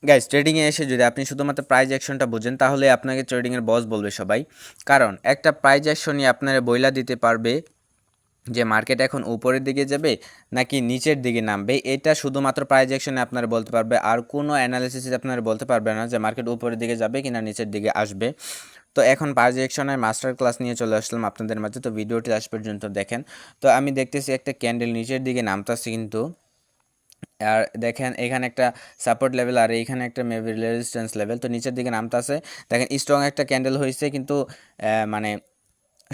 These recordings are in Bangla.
গাইস ট্রেডিংয়ে এসে যদি আপনি শুধুমাত্র প্রাইস অ্যাকশনটা বুঝেন তাহলে আপনাকে ট্রেডিংয়ের বস বলবে সবাই। কারণ একটা প্রাইস অ্যাকশনই আপনারা বইলা দিতে পারবে যে মার্কেট এখন উপরের দিকে যাবে নাকি নিচের দিকে নামবে, এটা শুধুমাত্র প্রাইস অ্যাকশনে আপনারা বলতে পারবে। আর কোনো অ্যানালিসিসে আপনারা বলতে পারবে না যে মার্কেট উপরের দিকে যাবে কিনা নিচের দিকে আসবে। তো এখন প্রাইস অ্যাকশনের মাস্টার ক্লাস নিয়ে চলে আসলাম আপনাদের মাঝে। তো ভিডিওটি লাস্ট পর্যন্ত দেখেন। তো আমি দেখতেছি একটা ক্যান্ডেল নিচের দিকে নামতেছে কিন্তু, আর দেখেন এখানে একটা সাপোর্ট লেভেল আর এইখানে একটা মেবি রেজিস্ট্যান্স লেভেল। তো নিচের দিকে নামতেছে, দেখেন স্ট্রং একটা ক্যান্ডেল হয়েছে কিন্তু মানে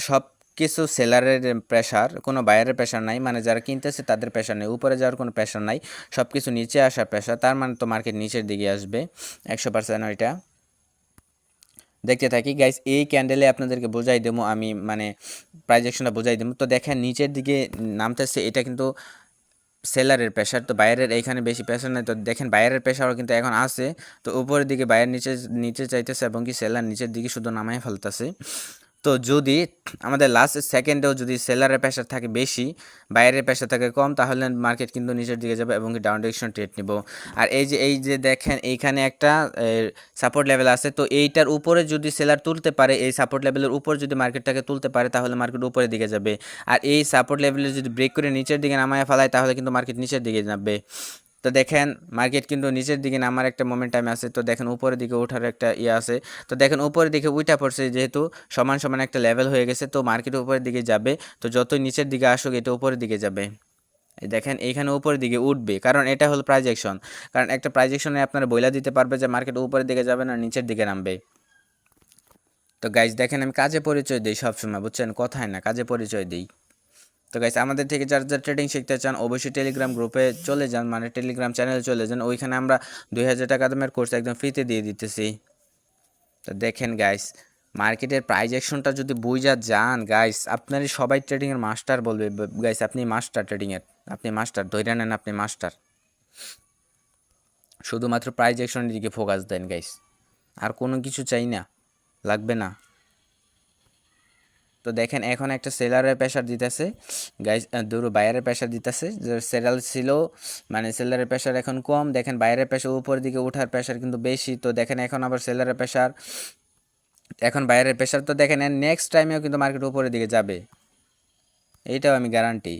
সব কিছু সেলারের প্রেশার, কোনো বায়ারের প্রেশার নাই, মানে যারা কিনতেছে তাদের প্রেশার নেই, উপরে যাওয়ার কোনো প্রেশার নাই, সব কিছু নিচে আসার প্রেশার। তার মানে তো মার্কেট নিচের দিকে আসবে 100%। ওইটা দেখতে থাকি গাইস, এই ক্যান্ডেলে আপনাদেরকে বোঝাই দেবো আমি, মানে প্রাইস অ্যাকশনটা বোঝাই দেবো। তো দেখেন নিচের দিকে নামতেছে, এটা কিন্তু সেলারের প্রেশার, তো বাইরের এইখানে বেশি প্রেশার নেই। তো দেখেন বাইরের প্রেশারও কিন্তু এখন আছে। তো উপরের দিকে বাইরের নিচে নিচে চাইতেছে এবং কি সেলার নিচের দিকে শুধু নামাই ফেলতেছে। তো যদি আমাদের লাস্ট সেকেন্ডেও যদি সেলারের প্রেশার থাকে বেশি, বাইরের প্রেশার থাকে কম, তাহলে মার্কেট কিন্তু নিচের দিকে যাবে এবং কি ডাউন ডিরেকশন ট্রেড নিব। আর এই যে দেখেন এইখানে একটা সাপোর্ট লেভেল আছে, তো এইটার উপরে যদি সেলার তুলতে পারে, এই সাপোর্ট লেভেলের উপর যদি মার্কেটটাকে তুলতে পারে তাহলে মার্কেট উপরের দিকে যাবে। আর এই সাপোর্ট লেভেলে যদি ব্রেক করে নিচের দিকে নামায় ফেলায় তাহলে কিন্তু মার্কেট নিচের দিকে যাবে। তো দেখেন মার্কেট কিন্তু নিচের দিকে নামার একটা মোমেন্টাম আছে, তো দেখেন উপরের দিকে ওঠার একটা ইয়ে আছে। তো দেখেন উপরের দিকে উঠা পড়ছে, যেহেতু সমান সমান একটা লেভেল হয়ে গেছে, তো মার্কেট উপরের দিকে যাবে। তো যতই নিচের দিকে আসুক এটা উপরের দিকে যাবে। দেখেন এইখানে উপরের দিকে উঠবে, কারণ এটা হলো প্রাইস অ্যাকশন। কারণ একটা প্রাইস অ্যাকশনে আপনারা বইলা দিতে পারবে যে মার্কেট উপরের দিকে যাবে না নিচের দিকে নামবে। তো গাইজ দেখেন আমি কাজে পরিচয় দিই সবসময়, বুঝছেন, কথায় না, কাজে পরিচয় দিই। তো গাইস আমাদের থেকে যারা যারা ট্রেডিং শিখতে চান অবশ্যই টেলিগ্রাম গ্রুপে চলে যান, মানে টেলিগ্রাম চ্যানেলে চলে যান। ওইখানে আমরা 2000 টাকা দামের কোর্স একদম ফ্রিতে দিয়ে দিতেছি। তো দেখেন গাইস, মার্কেটের প্রাইস অ্যাকশনটা যদি বুঝা যান গাইস, আপনারই সবাই ট্রেডিংয়ের মাস্টার বলবে। গাইস আপনি মাস্টার ট্রেডিংয়ের, আপনি মাস্টার, ধরে নেন আপনি মাস্টার। শুধুমাত্র প্রাইস অ্যাকশনের দিকে ফোকাস দেন গাইস, আর কোনো কিছু চাই না, লাগবে না। তো দেখেন এখন একটা সেলারের প্রেশার দিতেছে গাইস, দুটো বায়ারের প্রেশার দিতেছে। যে সেলার ছিল, মানে সেলারের প্রেশার এখন কম, দেখেন বাইরের প্রেশার উপরের দিকে ওঠার প্রেশার কিন্তু বেশি। তো দেখেন এখন আবার সেলারের প্রেশার, এখন বাইরের প্রেশার। তো দেখেন নেক্সট টাইমেও কিন্তু মার্কেট উপরের দিকে যাবে, এইটাও আমি গ্যারান্টি।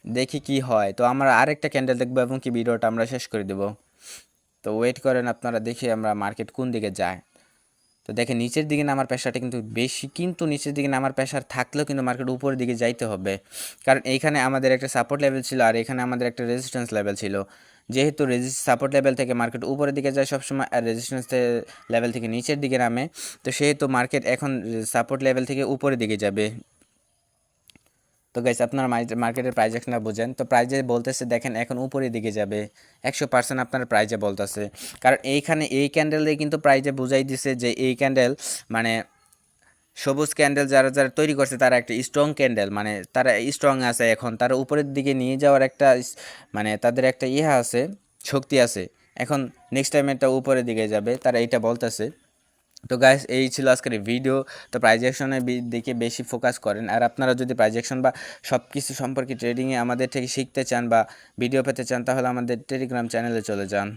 দেখি কি হয়। তো আমরা আরেকটা ক্যান্ডেল দেখবো এবং কি ভিডিওটা আমরা শেষ করে দেবো। তো ওয়েট করেন আপনারা, দেখি আমরা মার্কেট কোন দিকে যায়। তো দেখেন নিচের দিকে নামার প্রেশারটা কিন্তু বেশি, কিন্তু নিচের দিকে নামার প্রেশার থাকলেও কিন্তু মার্কেট উপরের দিকে যাইতে হবে। কারণ এইখানে আমাদের একটা সাপোর্ট লেভেল ছিল আর এখানে আমাদের একটা রেজিস্ট্যান্স লেভেল ছিল। যেহেতু সাপোর্ট লেভেল থেকে মার্কেট উপরের দিকে যায় সবসময়, আর রেজিস্ট্যান্স লেভেল থেকে নিচের দিকে নামে, তো সেহেতু মার্কেট এখন সাপোর্ট লেভেল থেকে উপরের দিকে যাবে। তো গাইস আপনারা মার্কেটের প্রাইস অ্যাকশনটা বুঝেন। তো প্রাইজে বলতেছে দেখেন এখন উপরের দিকে যাবে 100% আপনার প্রাইজে বলতেছে। কারণ এইখানে এই ক্যান্ডেলে কিন্তু প্রাইজে বুঝাই দিছে যে এই ক্যান্ডেল, মানে সবুজ ক্যান্ডেল যারা যারা তৈরি করছে তারা একটা স্ট্রং ক্যান্ডেল, মানে তারা স্ট্রং আছে, এখন তারা উপরের দিকে নিয়ে যাওয়ার একটা মানে তাদের একটা ইহা আছে, শক্তি আছে। এখন নেক্সট টাইম এটা উপরের দিকে যাবে, তারা এইটা বলতেছে। তো গাইস এই ছিল আজকের ভিডিও। তো প্রাইজেকশনের দিকে বেশি ফোকাস করেন, আর আপনারা যদি প্রাইজেকশন বা সব কিছু সম্পর্কে ট্রেডিংয়ে আমাদের থেকে শিখতে চান বা ভিডিও পেতে চান তাহলে আমাদের টেলিগ্রাম চ্যানেলে চলে যান।